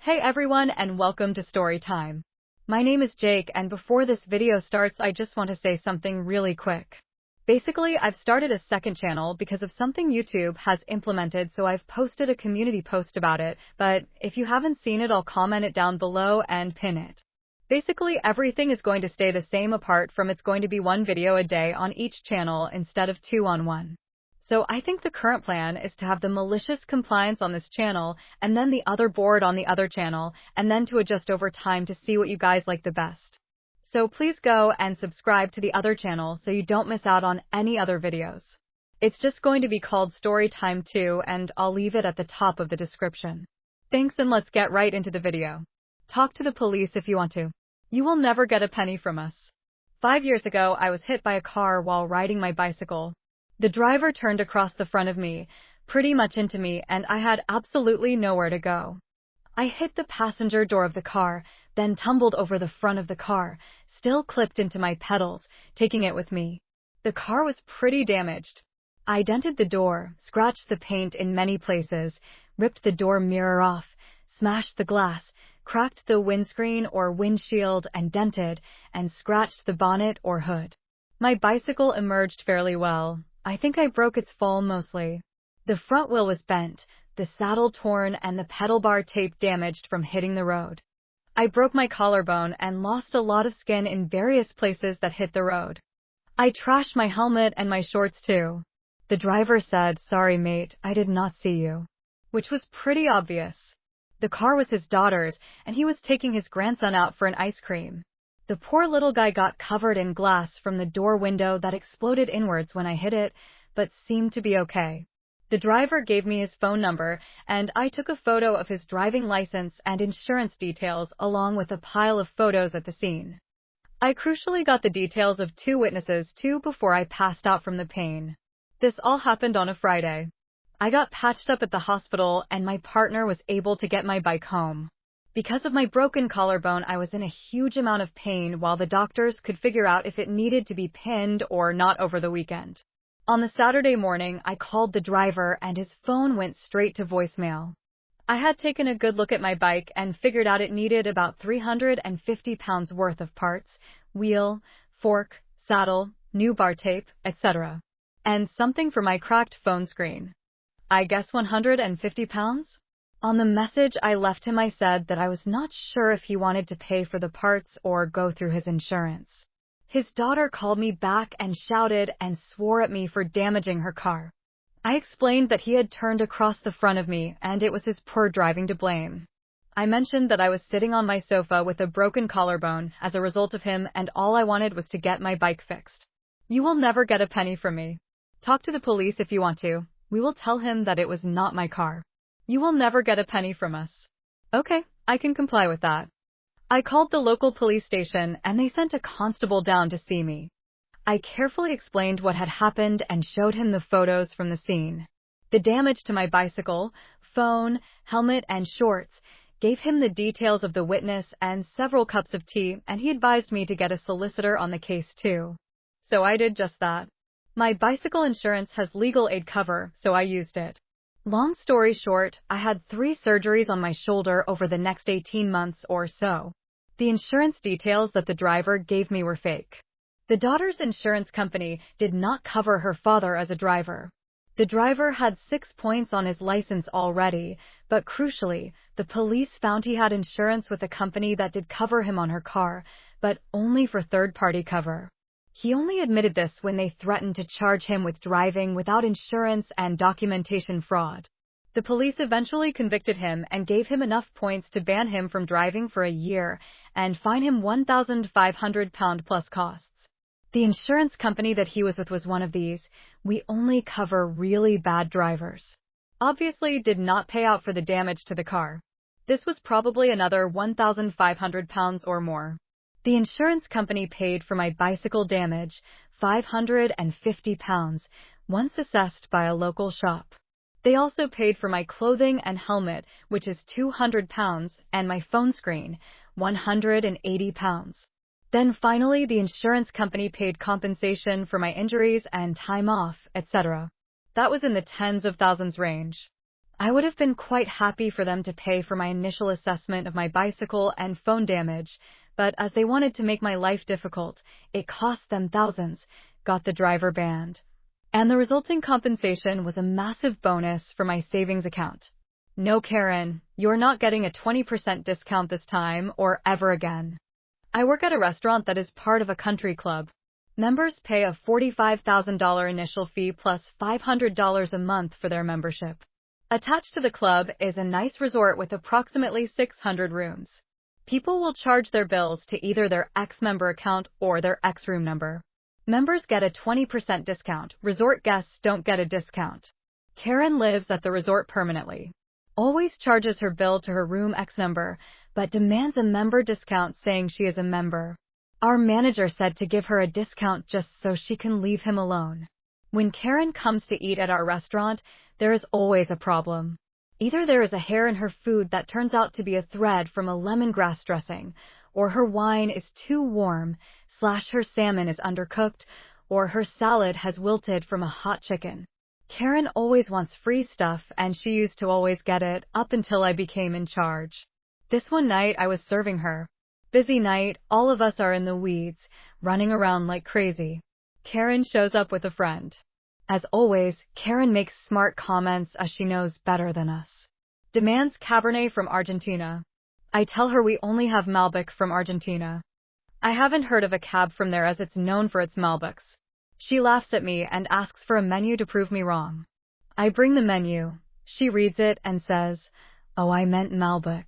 Hey everyone and welcome to Story Time. My name is Jake and before this video starts I just want to say something really quick. Basically, I've started a second channel because of something YouTube has implemented, so I've posted a community post about it, but if you haven't seen it I'll comment it down below and pin it. Basically, everything is going to stay the same apart from it's going to be one video a day on each channel instead of two on one. So I think the current plan is to have the malicious compliance on this channel and then the other board on the other channel and then to adjust over time to see what you guys like the best. So please go and subscribe to the other channel so you don't miss out on any other videos. It's just going to be called Story Time 2 and I'll leave it at the top of the description. Thanks and let's get right into the video. Talk to the police if you want to. You will never get a penny from us. 5 years ago, I was hit by a car while riding my bicycle. The driver turned across the front of me, pretty much into me, and I had absolutely nowhere to go. I hit the passenger door of the car, then tumbled over the front of the car, still clipped into my pedals, taking it with me. The car was pretty damaged. I dented the door, scratched the paint in many places, ripped the door mirror off, smashed the glass, cracked the windscreen or windshield and dented and scratched the bonnet or hood. My bicycle emerged fairly well. I think I broke its fall mostly. The front wheel was bent, the saddle torn and the pedal bar tape damaged from hitting the road. I broke my collarbone and lost a lot of skin in various places that hit the road. I trashed my helmet and my shorts too. The driver said, "Sorry mate, I did not see you," which was pretty obvious. The car was his daughter's and he was taking his grandson out for an ice cream. The poor little guy got covered in glass from the door window that exploded inwards when I hit it, but seemed to be okay. The driver gave me his phone number, and I took a photo of his driving license and insurance details along with a pile of photos at the scene. I crucially got the details of 2 witnesses too before I passed out from the pain. This all happened on a Friday. I got patched up at the hospital and my partner was able to get my bike home. Because of my broken collarbone, I was in a huge amount of pain while the doctors could figure out if it needed to be pinned or not over the weekend. On the Saturday morning, I called the driver and his phone went straight to voicemail. I had taken a good look at my bike and figured out it needed about 350 pounds worth of parts, wheel, fork, saddle, new bar tape, etc. And something for my cracked phone screen. I guess 150 pounds? On the message I left him I said that I was not sure if he wanted to pay for the parts or go through his insurance. His daughter called me back and shouted and swore at me for damaging her car. I explained that he had turned across the front of me and it was his poor driving to blame. I mentioned that I was sitting on my sofa with a broken collarbone as a result of him and all I wanted was to get my bike fixed. You will never get a penny from me. Talk to the police if you want to. We will tell him that it was not my car. You will never get a penny from us. Okay, I can comply with that. I called the local police station and they sent a constable down to see me. I carefully explained what had happened and showed him the photos from the scene. The damage to my bicycle, phone, helmet, and shorts, gave him the details of the witness and several cups of tea, and he advised me to get a solicitor on the case too. So I did just that. My bicycle insurance has legal aid cover, so I used it. Long story short, I had 3 surgeries on my shoulder over the next 18 months or so. The insurance details that the driver gave me were fake. The daughter's insurance company did not cover her father as a driver. The driver had 6 points on his license already, but crucially, the police found he had insurance with a company that did cover him on her car, but only for third-party cover. He only admitted this when they threatened to charge him with driving without insurance and documentation fraud. The police eventually convicted him and gave him enough points to ban him from driving for a year and fine him £1,500 plus costs. The insurance company that he was with was one of these. We only cover really bad drivers. Obviously did not pay out for the damage to the car. This was probably another £1,500 or more. The insurance company paid for my bicycle damage, £550, once assessed by a local shop. They also paid for my clothing and helmet, which is £200, and my phone screen, £180. Then finally, the insurance company paid compensation for my injuries and time off, etc. That was in the tens of thousands range. I would have been quite happy for them to pay for my initial assessment of my bicycle and phone damage, but as they wanted to make my life difficult, it cost them thousands, got the driver banned. And the resulting compensation was a massive bonus for my savings account. No, Karen, you're not getting a 20% discount this time or ever again. I work at a restaurant that is part of a country club. Members pay a $45,000 initial fee plus $500 a month for their membership. Attached to the club is a nice resort with approximately 600 rooms. People will charge their bills to either their ex-member account or their ex-room number. Members get a 20% discount. Resort guests don't get a discount. Karen lives at the resort permanently. Always charges her bill to her room ex number, but demands a member discount saying she is a member. Our manager said to give her a discount just so she can leave him alone. When Karen comes to eat at our restaurant, there is always a problem. Either there is a hair in her food that turns out to be a thread from a lemongrass dressing, or her wine is too warm, / her salmon is undercooked, or her salad has wilted from a hot chicken. Karen always wants free stuff, and she used to always get it up until I became in charge. This one night I was serving her. Busy night, all of us are in the weeds, running around like crazy. Karen shows up with a friend. As always, Karen makes smart comments as she knows better than us. Demands Cabernet from Argentina. I tell her we only have Malbec from Argentina. I haven't heard of a cab from there as it's known for its Malbecs. She laughs at me and asks for a menu to prove me wrong. I bring the menu. She reads it and says, "Oh, I meant Malbec."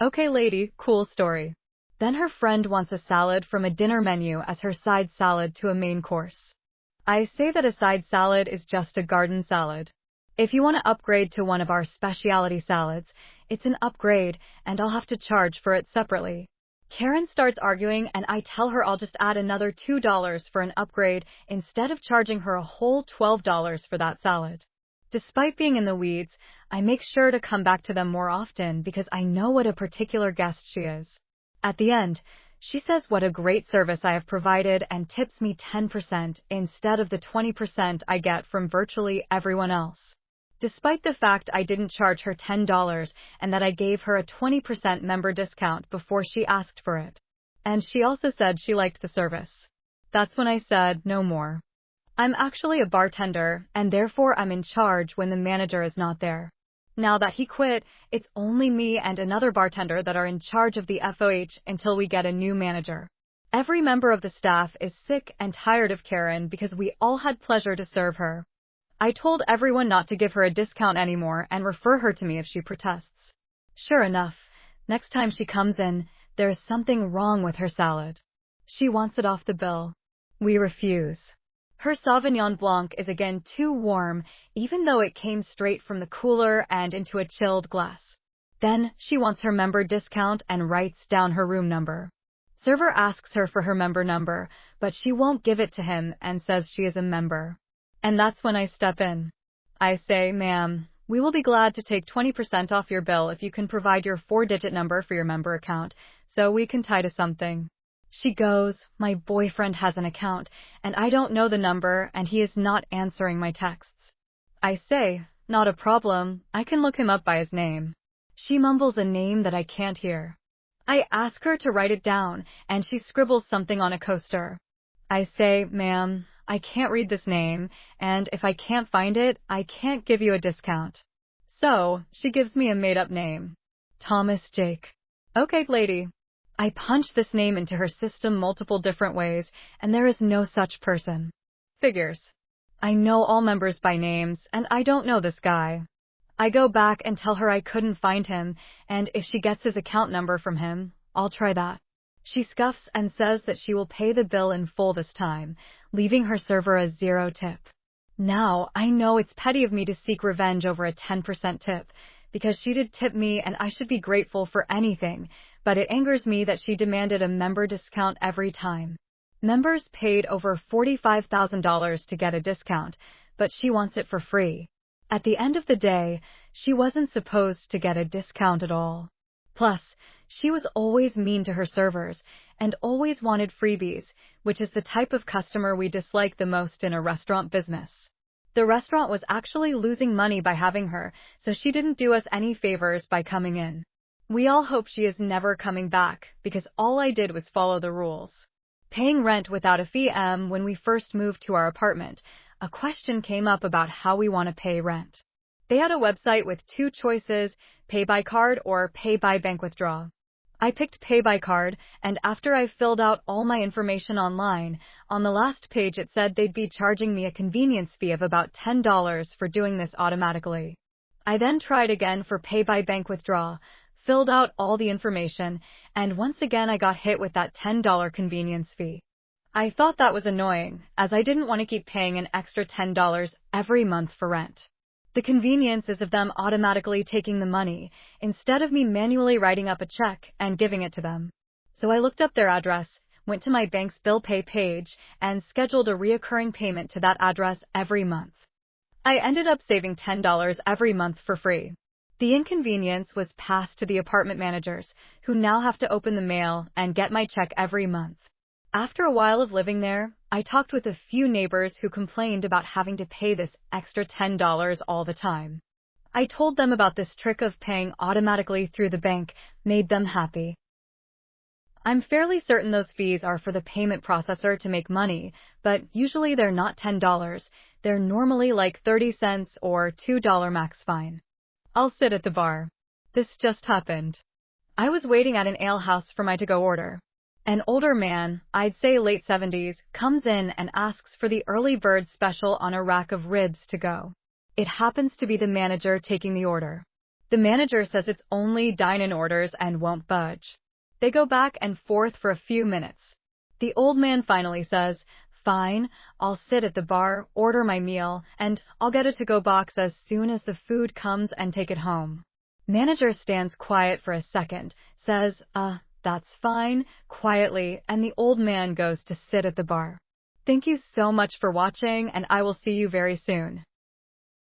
Okay, lady, cool story. Then her friend wants a salad from a dinner menu as her side salad to a main course. I say that a side salad is just a garden salad. If you want to upgrade to one of our specialty salads, it's an upgrade and I'll have to charge for it separately. Karen starts arguing and I tell her I'll just add another $2 for an upgrade instead of charging her a whole $12 for that salad. Despite being in the weeds, I make sure to come back to them more often because I know what a particular guest she is. At the end, she says what a great service I have provided and tips me 10% instead of the 20% I get from virtually everyone else. Despite the fact I didn't charge her $10 and that I gave her a 20% member discount before she asked for it. And she also said she liked the service. That's when I said no more. I'm actually a bartender, and therefore I'm in charge when the manager is not there. Now that he quit, it's only me and another bartender that are in charge of the FOH until we get a new manager. Every member of the staff is sick and tired of Karen because we all had pleasure to serve her. I told everyone not to give her a discount anymore and refer her to me if she protests. Sure enough, next time she comes in, there is something wrong with her salad. She wants it off the bill. We refuse. Her Sauvignon Blanc is again too warm, even though it came straight from the cooler and into a chilled glass. Then she wants her member discount and writes down her room number. Server asks her for her member number, but she won't give it to him and says she is a member. And that's when I step in. I say, "Ma'am, we will be glad to take 20% off your bill if you can provide your 4-digit number for your member account, so we can tie to something." She goes, "My boyfriend has an account, and I don't know the number, and he is not answering my texts." I say, "Not a problem, I can look him up by his name." She mumbles a name that I can't hear. I ask her to write it down, and she scribbles something on a coaster. I say, "Ma'am, I can't read this name, and if I can't find it, I can't give you a discount." So, she gives me a made-up name. Thomas Jake. Okay, lady. I punch this name into her system multiple different ways, and there is no such person. Figures. I know all members by names, and I don't know this guy. I go back and tell her I couldn't find him, and if she gets his account number from him, I'll try that. She scuffs and says that she will pay the bill in full this time, leaving her server a 0 tip. Now, I know it's petty of me to seek revenge over a 10% tip, because she did tip me and I should be grateful for anything, but it angers me that she demanded a member discount every time. Members paid over $45,000 to get a discount, but she wants it for free. At the end of the day, she wasn't supposed to get a discount at all. Plus, she was always mean to her servers and always wanted freebies, which is the type of customer we dislike the most in a restaurant business. The restaurant was actually losing money by having her, so she didn't do us any favors by coming in. We all hope she is never coming back, because all I did was follow the rules. Paying rent without a fee. When we first moved to our apartment, a question came up about how we want to pay rent. They had a website with two choices, pay by card or pay by bank withdrawal. I picked pay by card, and after I filled out all my information online, on the last page it said they'd be charging me a convenience fee of about $10 for doing this automatically. I then tried again for pay by bank withdrawal, filled out all the information, and once again I got hit with that $10 convenience fee. I thought that was annoying, as I didn't want to keep paying an extra $10 every month for rent. The convenience is of them automatically taking the money, instead of me manually writing up a check and giving it to them. So I looked up their address, went to my bank's bill pay page, and scheduled a reoccurring payment to that address every month. I ended up saving $10 every month for free. The inconvenience was passed to the apartment managers, who now have to open the mail and get my check every month. After a while of living there, I talked with a few neighbors who complained about having to pay this extra $10 all the time. I told them about this trick of paying automatically through the bank made them happy. I'm fairly certain those fees are for the payment processor to make money, but usually they're not $10. They're normally like 30 cents or $2 max fine. I'll sit at the bar. This just happened. I was waiting at an ale house for my to-go order. An older man, I'd say late 70s, comes in and asks for the early bird special on a rack of ribs to go. It happens to be the manager taking the order. The manager says it's only dine-in orders and won't budge. They go back and forth for a few minutes. The old man finally says, "Fine, I'll sit at the bar, order my meal, and I'll get a to-go box as soon as the food comes and take it home." Manager stands quiet for a second, says, "That's fine," quietly, and the old man goes to sit at the bar. Thank you so much for watching, and I will see you very soon.